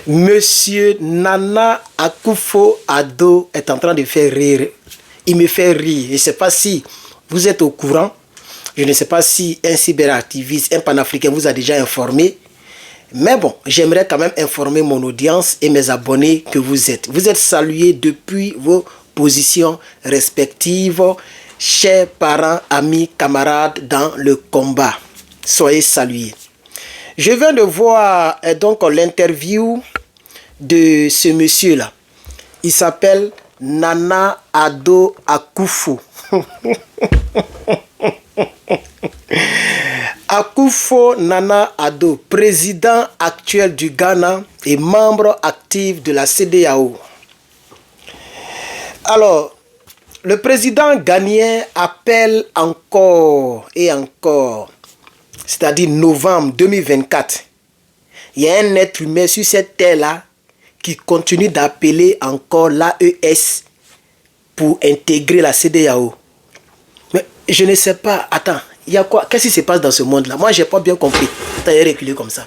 Monsieur Nana Akufo-Addo est en train de faire rire. Il me fait rire. Je ne sais pas si vous êtes au courant. Je ne sais pas si un cyberactiviste, un panafricain vous a déjà informé. Mais bon, j'aimerais quand même informer mon audience et mes abonnés que vous êtes. Vous êtes salués depuis vos positions respectives, chers parents, amis, camarades dans le combat. Soyez salués. Je viens de voir donc l'interview de ce monsieur-là. Il s'appelle Nana Addo Akufo. Akufo Nana Addo, président actuel du Ghana et membre actif de la CEDEAO. Alors, le président ghanéen appelle encore et encore, c'est-à-dire novembre 2024. Il y a un être humain sur cette terre-là qui continue d'appeler encore l'AES pour intégrer la CEDEAO. Mais je ne sais pas, attends, il y a quoi? Qu'est-ce qui se passe dans ce monde-là? Moi, je n'ai pas bien compris. Tu as reculé comme ça.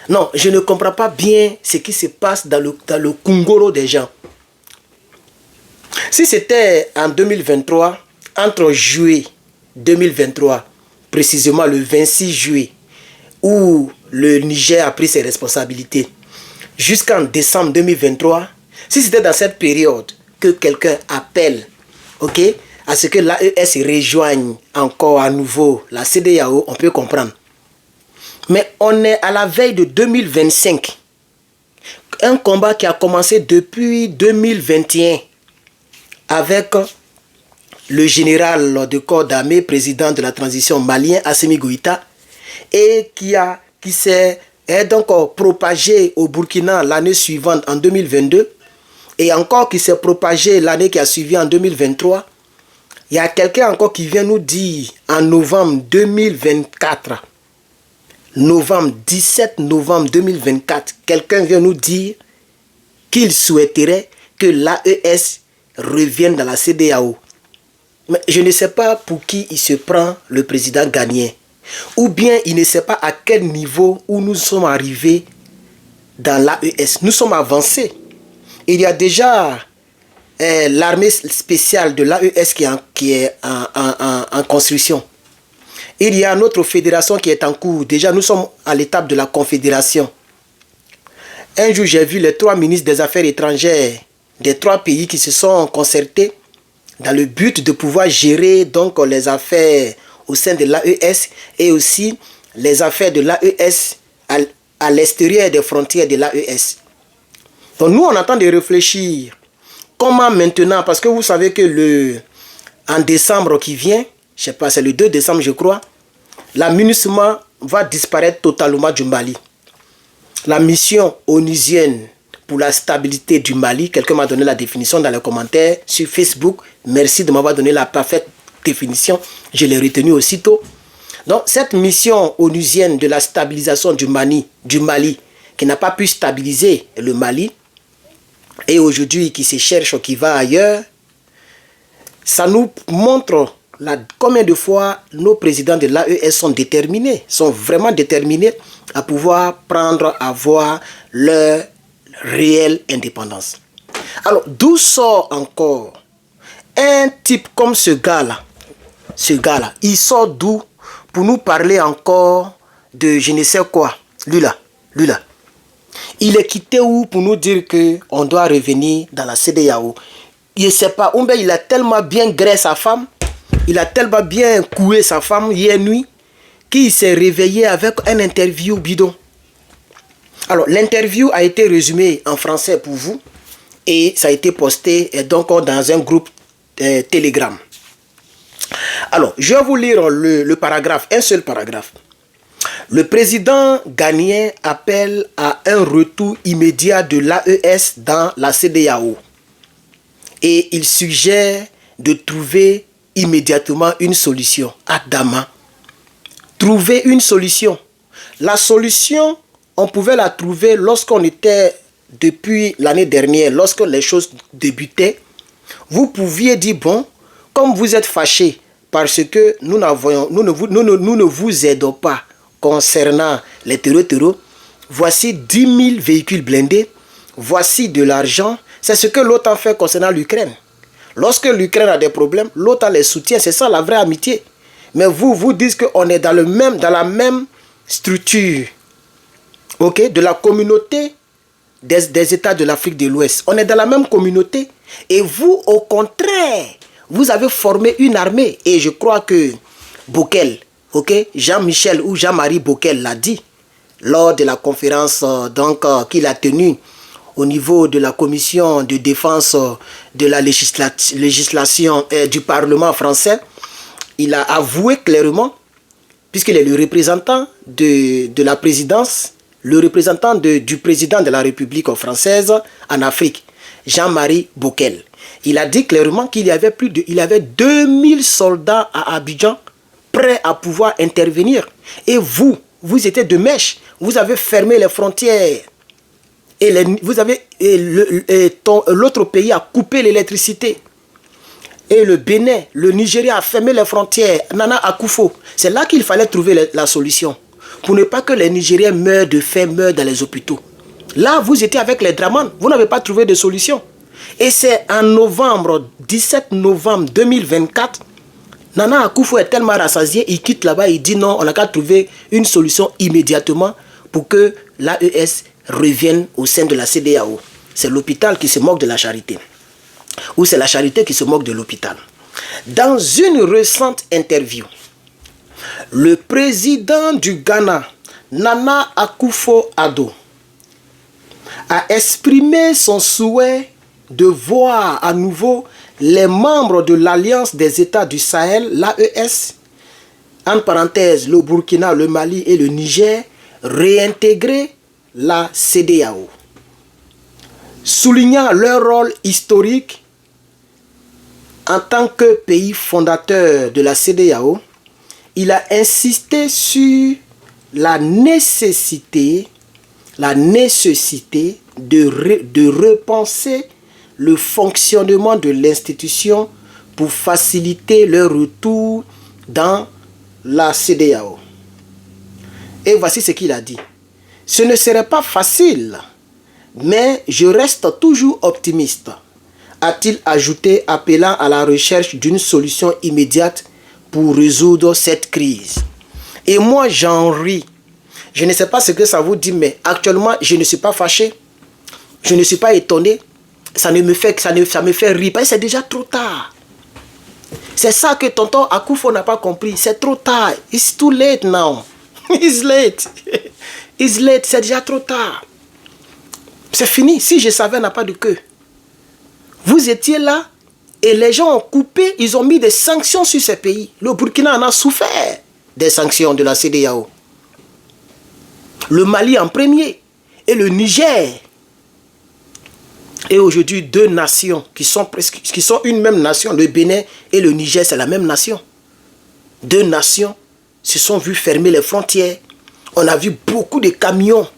Non, je ne comprends pas bien ce qui se passe dans le Kongoro des gens. Si c'était en 2023, entre juillet 2023, précisément le 26 juillet, où le Niger a pris ses responsabilités, jusqu'en décembre 2023, si c'était dans cette période que quelqu'un appelle, ok, à ce que l'AES rejoigne encore à nouveau la CEDEAO, on peut comprendre. Mais on est à la veille de 2025. Un combat qui a commencé depuis 2021 avec le général de corps d'armée, président de la transition malien, Assimi Goïta, et qui s'est donc propagé au Burkina l'année suivante, en 2022, et encore qui s'est propagé l'année qui a suivi en 2023. Il y a quelqu'un encore qui vient nous dire en novembre 2024, 17 novembre 2024, quelqu'un vient nous dire qu'il souhaiterait que l'AES revienne dans la CEDEAO. Mais je ne sais pas pour qui il se prend, le président ghanéen. Ou bien il ne sait pas à quel niveau où nous sommes arrivés dans l'AES. Nous sommes avancés. Il y a déjà l'armée spéciale de l'AES qui est en construction. Il y a notre fédération qui est en cours. Déjà, nous sommes à l'étape de la confédération. Un jour, j'ai vu les 3 ministres des Affaires étrangères des 3 pays qui se sont concertés dans le but de pouvoir gérer donc les affaires au sein de l'AES et aussi les affaires de l'AES à l'extérieur des frontières de l'AES. Donc nous, on attend de réfléchir comment maintenant, parce que vous savez que en décembre qui vient, je sais pas, c'est le 2 décembre je crois, la MINUSMA va disparaître totalement du Mali. La mission onusienne pour la stabilité du Mali, quelqu'un m'a donné la définition dans les commentaires sur Facebook. Merci de m'avoir donné la parfaite définition. Je l'ai retenue aussitôt. Donc, cette mission onusienne de la stabilisation du Mali, qui n'a pas pu stabiliser le Mali, et aujourd'hui qui se cherche, qui va ailleurs, ça nous montre combien de fois nos présidents de l'AES sont déterminés, sont vraiment déterminés à pouvoir avoir leur réelle indépendance. Alors, d'où sort encore un type comme ce gars-là? Ce gars-là, il sort d'où pour nous parler encore de je ne sais quoi? Lui là. Il est quitté où pour nous dire qu'on doit revenir dans la CEDEAO? Il ne sait pas, il a tellement bien gré sa femme, il a tellement bien coué sa femme hier nuit, qu'il s'est réveillé avec un interview bidon. Alors, l'interview a été résumée en français pour vous et ça a été posté donc dans un groupe Telegram. Alors, je vais vous lire le paragraphe, un seul paragraphe. Le président ghanéen appelle à un retour immédiat de l'AES dans la CEDEAO et il suggère de trouver immédiatement une solution. Adama, trouver une solution. La solution, on pouvait la trouver lorsqu'on était, depuis l'année dernière, lorsque les choses débutaient. Vous pouviez dire, bon, comme vous êtes fâché parce que nous ne vous aidons pas concernant les terreaux, voici 10 000 véhicules blindés, voici de l'argent. C'est ce que l'OTAN fait concernant l'Ukraine. Lorsque l'Ukraine a des problèmes, l'OTAN les soutient. C'est ça la vraie amitié. Mais vous dites qu'on est dans la même structure, ok, de la communauté des États de l'Afrique de l'Ouest. On est dans la même communauté. Et vous, au contraire, vous avez formé une armée. Et je crois que Bockel, ok, Jean-Michel ou Jean-Marie Bockel l'a dit lors de la conférence qu'il a tenue au niveau de la commission de défense de la législation du Parlement français. Il a avoué clairement, puisqu'il est le représentant de la présidence, le représentant du président de la République française en Afrique, Jean-Marie Bockel. Il a dit clairement qu'il y avait il avait 2000 soldats à Abidjan prêts à pouvoir intervenir. Et vous étiez de mèche. Vous avez fermé les frontières. Et l'autre pays a coupé l'électricité. Et le Bénin, le Nigeria a fermé les frontières. Nana Akufo. C'est là qu'il fallait trouver la solution. Pour ne pas que les Nigériens meurent de faim, meurent dans les hôpitaux. Là, vous étiez avec les Draman. Vous n'avez pas trouvé de solution. Et c'est en novembre, 17 novembre 2024, Nana Akufo est tellement rassasié, il quitte là-bas, il dit non, on n'a qu'à trouver une solution immédiatement pour que l'AES revienne au sein de la CEDEAO. C'est l'hôpital qui se moque de la charité. Ou c'est la charité qui se moque de l'hôpital. Dans une récente interview, le président du Ghana, Nana Akufo-Addo, a exprimé son souhait de voir à nouveau les membres de l'Alliance des États du Sahel, l'AES, en parenthèse le Burkina, le Mali et le Niger, réintégrer la CEDEAO. Soulignant leur rôle historique en tant que pays fondateur de la CEDEAO, il a insisté sur la nécessité de repenser le fonctionnement de l'institution pour faciliter leur retour dans la CEDEAO. Et voici ce qu'il a dit. Ce ne serait pas facile, mais je reste toujours optimiste, a-t-il ajouté, appelant à la recherche d'une solution immédiate pour résoudre cette crise. Et moi, j'en ris. Je ne sais pas ce que ça vous dit, mais actuellement, je ne suis pas fâché. Je ne suis pas étonné. Ça me fait rire, parce que c'est déjà trop tard. C'est ça que tonton Akufo n'a pas compris. C'est trop tard. It's too late now. It's late. It's late. C'est déjà trop tard. C'est fini. Si je savais, n'a pas de queue. Vous étiez là et les gens ont coupé, ils ont mis des sanctions sur ces pays. Le Burkina en a souffert des sanctions de la CEDEAO. Le Mali en premier et le Niger. Et aujourd'hui, deux nations qui sont une même nation, le Bénin et le Niger, c'est la même nation. Deux nations se sont vues fermer les frontières. On a vu beaucoup de camions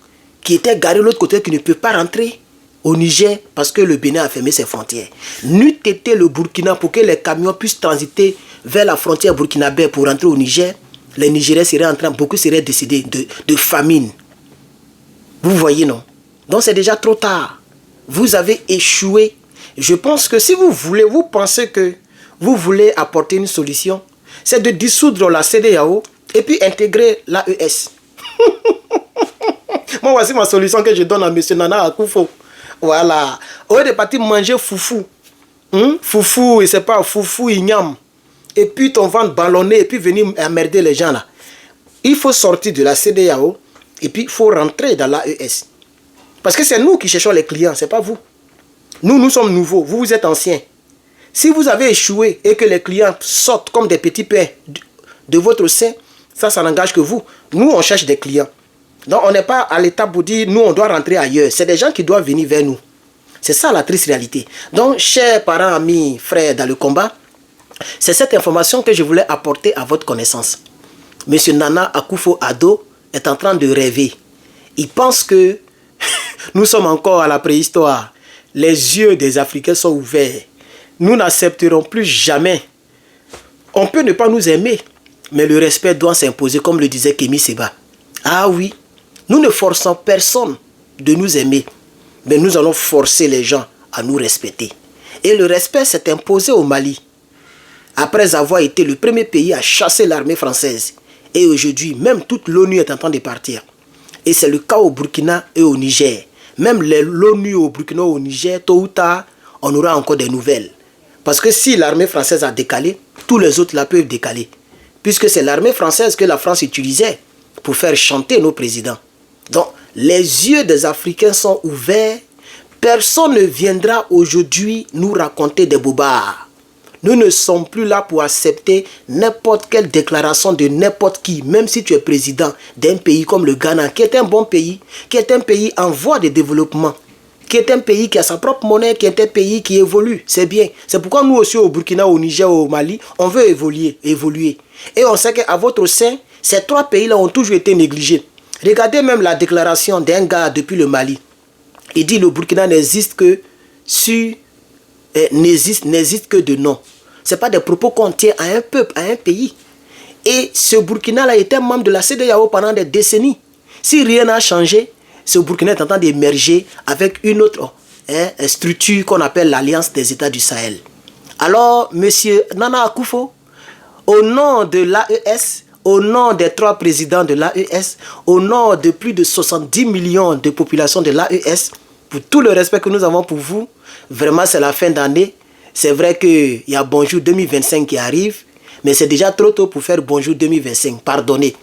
qui étaient garés de l'autre côté qui ne peuvent pas rentrer au Niger parce que le Bénin a fermé ses frontières. N'eût été le Burkina pour que les camions puissent transiter vers la frontière burkinabé pour rentrer au Niger, les Nigériens seraient en train, beaucoup seraient décédés de famine. Vous voyez, non? Donc c'est déjà trop tard. Vous avez échoué. Je pense que si vous pensez que vous voulez apporter une solution, c'est de dissoudre la CEDEAO et puis intégrer l'AES. Moi, voici ma solution que je donne à M. Nana Akufo. Voilà. Au lieu de partir manger foufou, foufou, et c'est pas foufou, igname, et puis ton ventre ballonné, et puis venir emmerder les gens là. Il faut sortir de la CEDEAO, et puis il faut rentrer dans l'AES. Parce que c'est nous qui cherchons les clients, c'est pas vous. Nous sommes nouveaux, vous êtes anciens. Si vous avez échoué et que les clients sortent comme des petits pains de votre sein, ça n'engage que vous. Nous, on cherche des clients. Donc, on n'est pas à l'étape pour dire, nous, on doit rentrer ailleurs. C'est des gens qui doivent venir vers nous. C'est ça la triste réalité. Donc, chers parents, amis, frères dans le combat, c'est cette information que je voulais apporter à votre connaissance. Monsieur Nana Akufo-Addo est en train de rêver. Il pense que nous sommes encore à la préhistoire. Les yeux des Africains sont ouverts. Nous n'accepterons plus jamais. On peut ne pas nous aimer, mais le respect doit s'imposer, comme le disait Kémy Séba. Ah oui, Nous ne forçons personne de nous aimer, mais nous allons forcer les gens à nous respecter. Et le respect s'est imposé au Mali, après avoir été le premier pays à chasser l'armée française. Et aujourd'hui, même toute l'ONU est en train de partir. Et c'est le cas au Burkina et au Niger. Même l'ONU au Burkina et au Niger, tôt ou tard, on aura encore des nouvelles. Parce que si l'armée française a décalé, tous les autres la peuvent décaler. Puisque c'est l'armée française que la France utilisait pour faire chanter nos présidents. Donc, les yeux des Africains sont ouverts. Personne ne viendra aujourd'hui nous raconter des bobards. Nous ne sommes plus là pour accepter n'importe quelle déclaration de n'importe qui, même si tu es président d'un pays comme le Ghana, qui est un bon pays, qui est un pays en voie de développement, qui est un pays qui a sa propre monnaie, qui est un pays qui évolue. C'est bien. C'est pourquoi nous aussi au Burkina, au Niger, au Mali, on veut évoluer. Et on sait qu'à votre sein, ces trois pays-là ont toujours été négligés. Regardez même la déclaration d'un gars depuis le Mali. Il dit le Burkina n'existe que n'existe que de nom. Ce n'est pas des propos qu'on tient à un peuple, à un pays. Et ce Burkina-là était membre de la CEDEAO pendant des décennies. Si rien n'a changé, ce Burkina est en train d'émerger avec une autre structure qu'on appelle l'Alliance des États du Sahel. Alors, M. Nana Akufo, au nom de l'AES, au nom des trois présidents de l'AES, au nom de plus de 70 millions de population de l'AES, pour tout le respect que nous avons pour vous, vraiment c'est la fin d'année. C'est vrai qu'il y a Bonjour 2025 qui arrive, mais c'est déjà trop tôt pour faire Bonjour 2025. Pardonnez.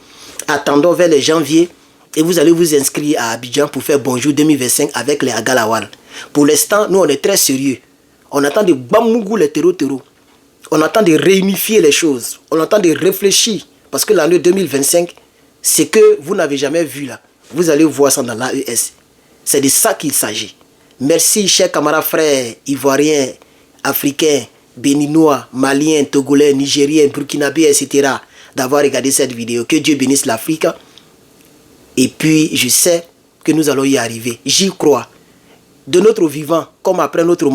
Attendons vers le janvier et vous allez vous inscrire à Abidjan pour faire Bonjour 2025 avec les Agalawal. Pour l'instant, nous on est très sérieux. On attend de Bamougou les terreaux. On attend de réunifier les choses. On attend de réfléchir. Parce que l'année 2025, c'est que vous n'avez jamais vu là. Vous allez voir ça dans l'AES. C'est de ça qu'il s'agit. Merci, chers camarades frères, ivoiriens, africains, béninois, maliens, togolais, nigériens, burkinabés, etc. d'avoir regardé cette vidéo. Que Dieu bénisse l'Afrique. Et puis, je sais que nous allons y arriver. J'y crois. De notre vivant, comme après notre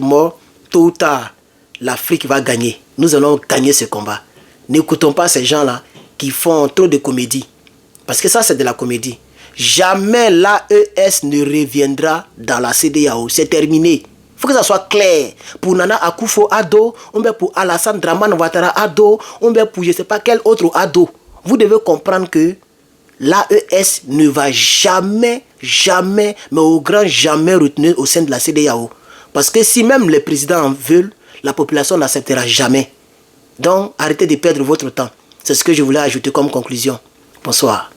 mort, tôt ou tard, l'Afrique va gagner. Nous allons gagner ce combat. N'écoutons pas ces gens-là qui font trop de comédie. Parce que ça, c'est de la comédie. Jamais l'AES ne reviendra dans la CEDEAO. C'est terminé. Il faut que ça soit clair. Pour Nana Akufo-Addo, ou bien pour Alassane Dramane Ouattara-Addo, ou bien pour je ne sais pas quel autre Addo. Vous devez comprendre que l'AES ne va jamais, mais au grand jamais retenir au sein de la CEDEAO. Parce que si même les présidents en veulent, la population n'acceptera jamais. Donc, arrêtez de perdre votre temps. C'est ce que je voulais ajouter comme conclusion. Bonsoir.